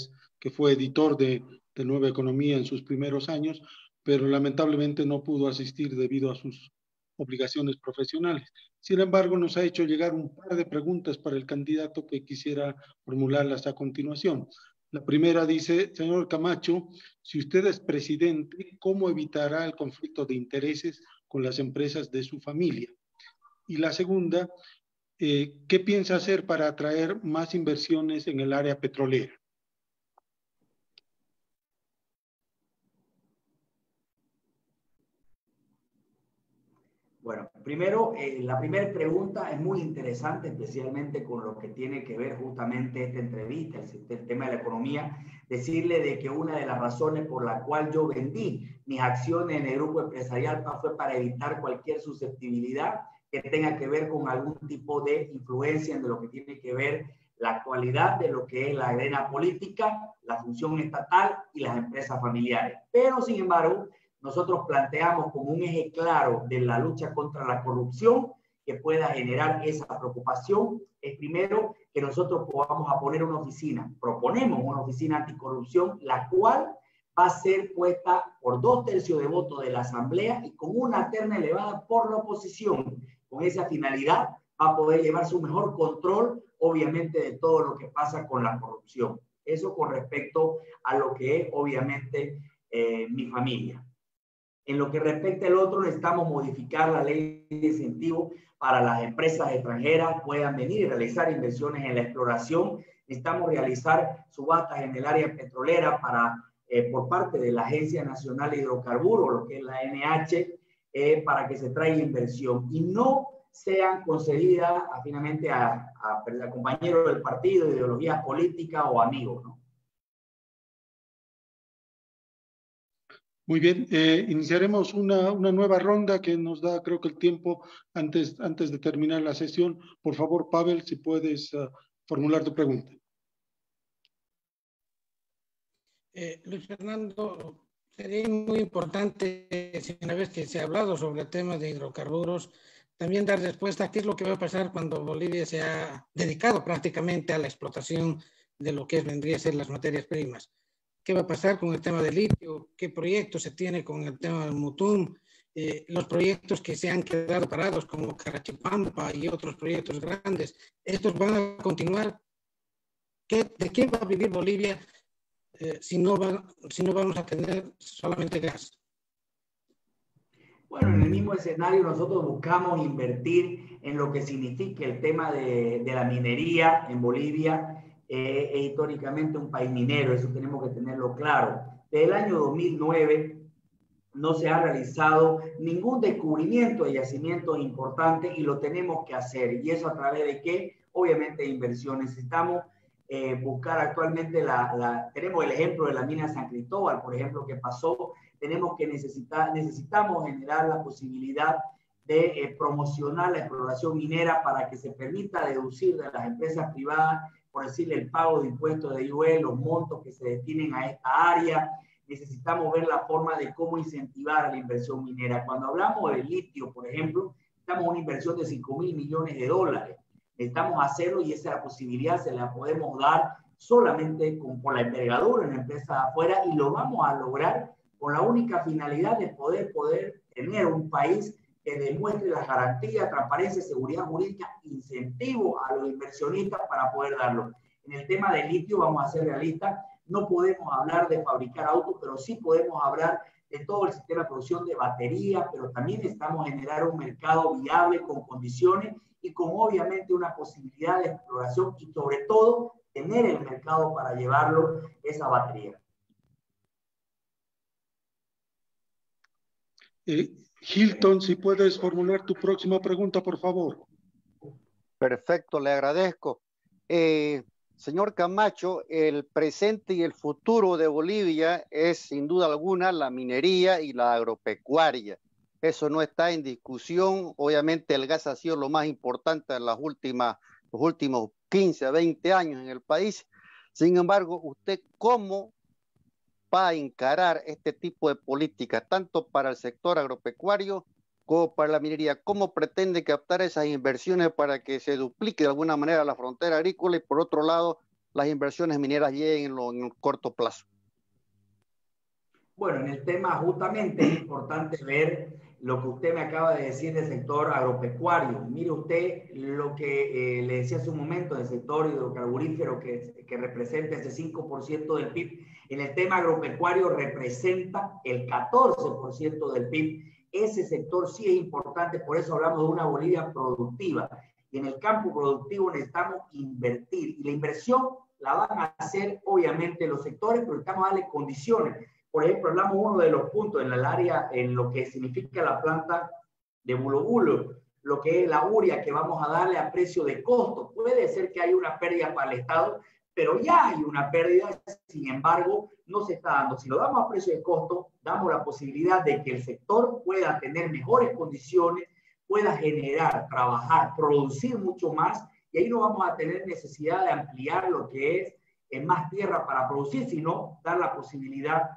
Speaker 1: fue editor de Nueva Economía en sus primeros años, pero lamentablemente no pudo asistir debido a sus obligaciones profesionales. Sin embargo, nos ha hecho llegar un par de preguntas para el candidato que quisiera formularlas a continuación. La primera dice: señor Camacho, si usted es presidente, ¿cómo evitará el conflicto de intereses con las empresas de su familia? Y la segunda, ¿qué piensa hacer para atraer más inversiones en el área petrolera?
Speaker 2: Bueno, primero, la primera pregunta es muy interesante, especialmente con lo que tiene que ver justamente esta entrevista, el tema de la economía. Decirle de que una de las razones por la cual yo vendí mis acciones en el grupo empresarial fue para evitar cualquier susceptibilidad que tenga que ver con algún tipo de influencia en lo que tiene que ver la actualidad de lo que es la arena política, la función estatal y las empresas familiares. Pero, sin embargo, nosotros planteamos como un eje claro de la lucha contra la corrupción que pueda generar esa preocupación, es primero que nosotros podamos poner una oficina, proponemos una oficina anticorrupción, la cual va a ser puesta por 2/3 de votos de la Asamblea y con una terna elevada por la oposición. Con esa finalidad va a poder llevar su mejor control, obviamente, de todo lo que pasa con la corrupción. Eso con respecto a lo que es, obviamente, mi familia. En lo que respecta al otro, necesitamos modificar la ley de incentivo para las empresas extranjeras puedan venir y realizar inversiones en la exploración. Necesitamos realizar subastas en el área petrolera por parte de la Agencia Nacional de Hidrocarburos, lo que es la ANH, para que se traiga inversión y no sean concedidas finalmente a compañeros del partido, ideologías políticas o amigos, ¿no?
Speaker 1: Muy bien, iniciaremos una nueva ronda que nos da, creo que el tiempo antes de terminar la sesión. Por favor, Pavel, si puedes formular tu pregunta.
Speaker 4: Luis Fernando, sería muy importante, si una vez que se ha hablado sobre el tema de hidrocarburos, también dar respuesta a qué es lo que va a pasar cuando Bolivia se ha dedicado prácticamente a la explotación de lo que vendría a ser las materias primas. ¿Qué va a pasar con el tema del litio? ¿Qué proyectos se tiene con el tema del Mutum? Los proyectos que se han quedado parados como Carachipampa y otros proyectos grandes, ¿estos van a continuar? ¿De qué va a vivir Bolivia si no vamos a tener solamente gas?
Speaker 2: Bueno, en el mismo escenario nosotros buscamos invertir en lo que significa el tema de la minería en Bolivia. Es históricamente un país minero, eso tenemos que tenerlo claro. Desde el año 2009 no se ha realizado ningún descubrimiento de yacimientos importantes y lo tenemos que hacer. ¿Y eso a través de qué? Obviamente de inversión. Necesitamos buscar actualmente tenemos el ejemplo de la mina San Cristóbal, por ejemplo, que pasó. Necesitamos generar la posibilidad de promocionar la exploración minera para que se permita deducir de las empresas privadas, por decirle, el pago de impuestos de IUE, los montos que se destinen a esta área. Necesitamos ver la forma de cómo incentivar la inversión minera. Cuando hablamos de litio, por ejemplo, estamos en una inversión de $5.000 millones. Necesitamos hacerlo y esa posibilidad se la podemos dar solamente por la envergadura en la empresa de afuera, y lo vamos a lograr con la única finalidad de poder tener un país que demuestre la garantía, transparencia, seguridad jurídica, incentivo a los inversionistas para poder darlo. En el tema del litio, vamos a ser realistas, no podemos hablar de fabricar autos, pero sí podemos hablar de todo el sistema de producción de baterías, pero también necesitamos generar un mercado viable con condiciones y con obviamente una posibilidad de exploración y sobre todo tener el mercado para llevarlo esa batería.
Speaker 1: Hilton, si puedes formular tu próxima pregunta, por favor.
Speaker 7: Perfecto, le agradezco. Señor Camacho, el presente y el futuro de Bolivia es sin duda alguna la minería y la agropecuaria. Eso no está en discusión. Obviamente el gas ha sido lo más importante en los últimos 15 a 20 años en el país. Sin embargo, ¿usted cómo va a encarar este tipo de políticas, tanto para el sector agropecuario como para la minería? ¿Cómo pretende captar esas inversiones para que se duplique de alguna manera la frontera agrícola y por otro lado las inversiones mineras lleguen en el corto plazo?
Speaker 2: Bueno, en el tema justamente es importante ver lo que usted me acaba de decir del sector agropecuario. Mire usted lo que le decía hace un momento del sector hidrocarburífero que representa ese 5% del PIB. En el tema agropecuario representa el 14% del PIB. Ese sector sí es importante, por eso hablamos de una Bolivia productiva. Y en el campo productivo necesitamos invertir. Y la inversión la van a hacer obviamente los sectores, pero necesitamos darle condiciones. Por ejemplo, hablamos uno de los puntos en el área, en lo que significa la planta de Bulo Bulo, lo que es la urea que vamos a darle a precio de costo. Puede ser que haya una pérdida para el Estado, pero ya hay una pérdida, sin embargo, no se está dando. Si lo damos a precio de costo, damos la posibilidad de que el sector pueda tener mejores condiciones, pueda generar, trabajar, producir mucho más, y ahí no vamos a tener necesidad de ampliar lo que es más tierra para producir, sino dar la posibilidad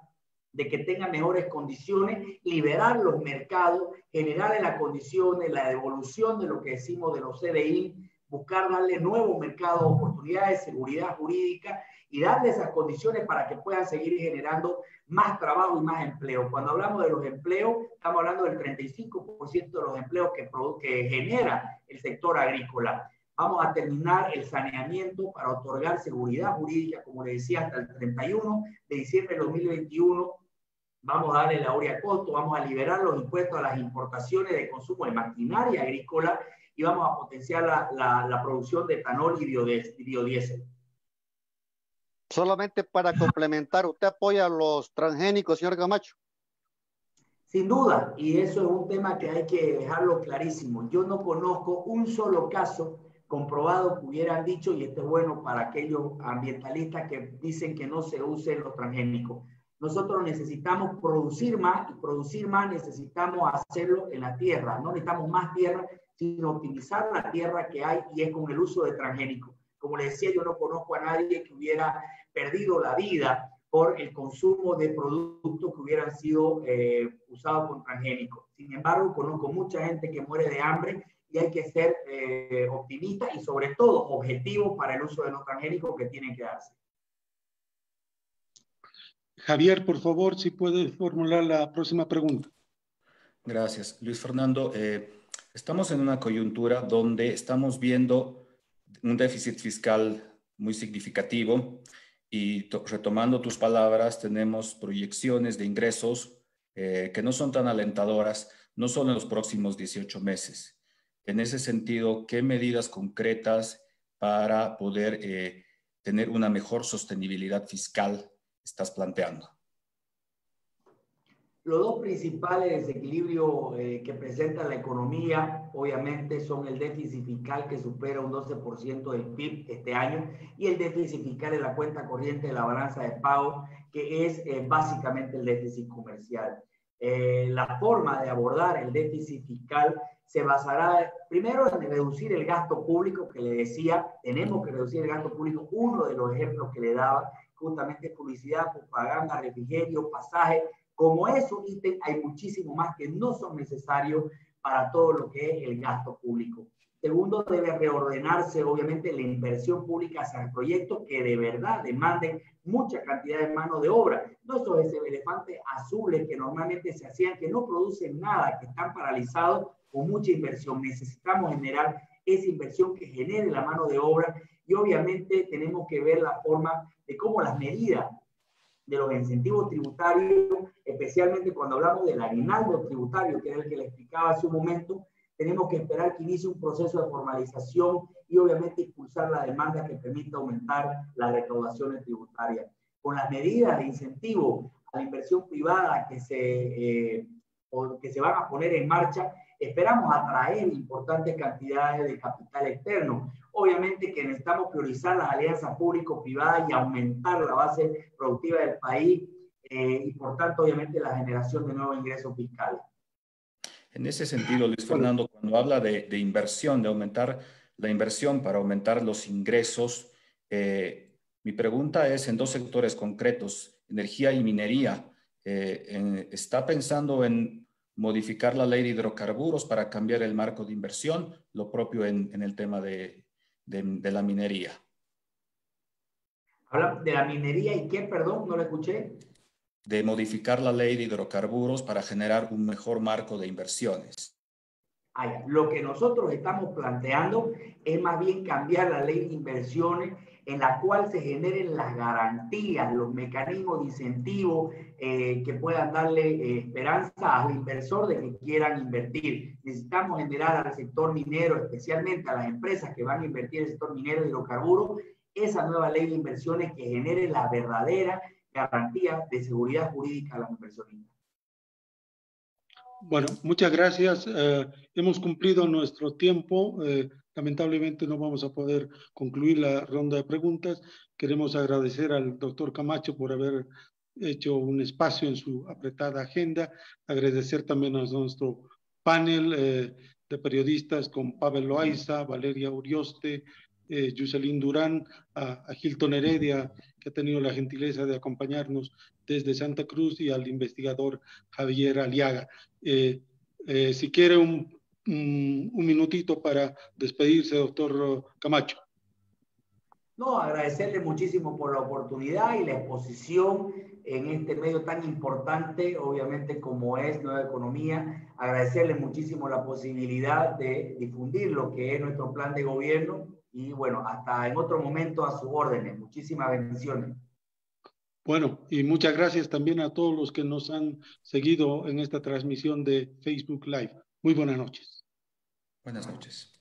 Speaker 2: de que tengan mejores condiciones, liberar los mercados, generar las condiciones, la devolución de lo que decimos de los CDI, buscar darle nuevos mercados, oportunidades, seguridad jurídica y darle esas condiciones para que puedan seguir generando más trabajo y más empleo. Cuando hablamos de los empleos, estamos hablando del 35% de los empleos que genera el sector agrícola. Vamos a terminar el saneamiento para otorgar seguridad jurídica, como le decía, hasta el 31 de diciembre de 2021. Vamos a darle la urea a costo, vamos a liberar los impuestos a las importaciones de consumo de maquinaria agrícola y vamos a potenciar la producción de etanol y biodiesel.
Speaker 7: Solamente para complementar, ¿usted apoya a los transgénicos, señor Camacho?
Speaker 2: Sin duda, y eso es un tema que hay que dejarlo clarísimo. Yo no conozco un solo caso comprobado que hubieran dicho, y esto es bueno para aquellos ambientalistas que dicen que no se usen los transgénicos. Nosotros necesitamos producir más, y producir más necesitamos hacerlo en la tierra. No necesitamos más tierra, sino optimizar la tierra que hay, y es con el uso de transgénicos. Como les decía, yo no conozco a nadie que hubiera perdido la vida por el consumo de productos que hubieran sido usados con transgénicos. Sin embargo, conozco mucha gente que muere de hambre y hay que ser optimista y sobre todo objetivo para el uso de los transgénicos que tienen que darse.
Speaker 1: Javier, por favor, si puedes formular la próxima pregunta.
Speaker 8: Gracias. Luis Fernando, estamos en una coyuntura donde estamos viendo un déficit fiscal muy significativo y retomando tus palabras, tenemos proyecciones de ingresos que no son tan alentadoras, no solo en los próximos 18 meses. En ese sentido, ¿qué medidas concretas para poder tener una mejor sostenibilidad fiscal estás planteando?
Speaker 2: Los dos principales desequilibrios que presenta la economía, obviamente, son el déficit fiscal que supera un 12% del PIB este año y el déficit fiscal en la cuenta corriente de la balanza de pago, que es básicamente el déficit comercial. La forma de abordar el déficit fiscal se basará primero en reducir el gasto público, que le decía, tenemos que reducir el gasto público. Uno de los ejemplos que le daba, justamente publicidad, propaganda, refrigerio, pasaje. Como es un ítem, hay muchísimo más que no son necesarios para todo lo que es el gasto público. Segundo, debe reordenarse, obviamente, la inversión pública hacia proyectos que de verdad demanden mucha cantidad de mano de obra. No esos elefantes azules que normalmente se hacían, que no producen nada, que están paralizados con mucha inversión. Necesitamos generar esa inversión que genere la mano de obra y obviamente tenemos que ver la forma de cómo las medidas de los incentivos tributarios, especialmente cuando hablamos del aguinaldo tributario, que era el que le explicaba hace un momento, tenemos que esperar que inicie un proceso de formalización y obviamente impulsar la demanda que permita aumentar las recaudaciones tributarias. Con las medidas de incentivo a la inversión privada que se van a poner en marcha, esperamos atraer importantes cantidades de capital externo. Obviamente que necesitamos priorizar las alianzas público-privadas y aumentar la base productiva del país y por tanto obviamente la generación de nuevos ingresos fiscales.
Speaker 8: En ese sentido, Luis Fernando, cuando habla de inversión, de aumentar la inversión para aumentar los ingresos, mi pregunta es en dos sectores concretos, energía y minería. ¿Está pensando en modificar la ley de hidrocarburos para cambiar el marco de inversión? Lo propio en el tema de la minería.
Speaker 2: ¿Habla de la minería y qué? Perdón, no lo escuché.
Speaker 8: De modificar la ley de hidrocarburos para generar un mejor marco de inversiones.
Speaker 2: Lo que nosotros estamos planteando es más bien cambiar la ley de inversiones en la cual se generen las garantías, los mecanismos de incentivo que puedan darle esperanza al inversor de que quieran invertir. Necesitamos generar al sector minero, especialmente a las empresas que van a invertir en el sector minero de hidrocarburos, esa nueva ley de inversiones que genere la verdadera garantía de seguridad jurídica a los inversionistas.
Speaker 1: Bueno, muchas gracias. Hemos cumplido nuestro tiempo. Lamentablemente no vamos a poder concluir la ronda de preguntas. Queremos agradecer al doctor Camacho por haber hecho un espacio en su apretada agenda. Agradecer también a nuestro panel de periodistas con Pavel Loaiza, Valeria Urioste, Yuselín Durán, a Hilton Heredia, que ha tenido la gentileza de acompañarnos desde Santa Cruz, y al investigador Javier Aliaga. Si quiere un minutito para despedirse, doctor Camacho.
Speaker 2: No, agradecerle muchísimo por la oportunidad y la exposición en este medio tan importante, obviamente como es Nueva Economía. Agradecerle muchísimo la posibilidad de difundir lo que es nuestro plan de gobierno y bueno, hasta en otro momento a sus órdenes. Muchísimas bendiciones.
Speaker 1: Bueno, y muchas gracias también a todos los que nos han seguido en esta transmisión de Facebook Live. Muy buenas noches.
Speaker 8: Buenas noches.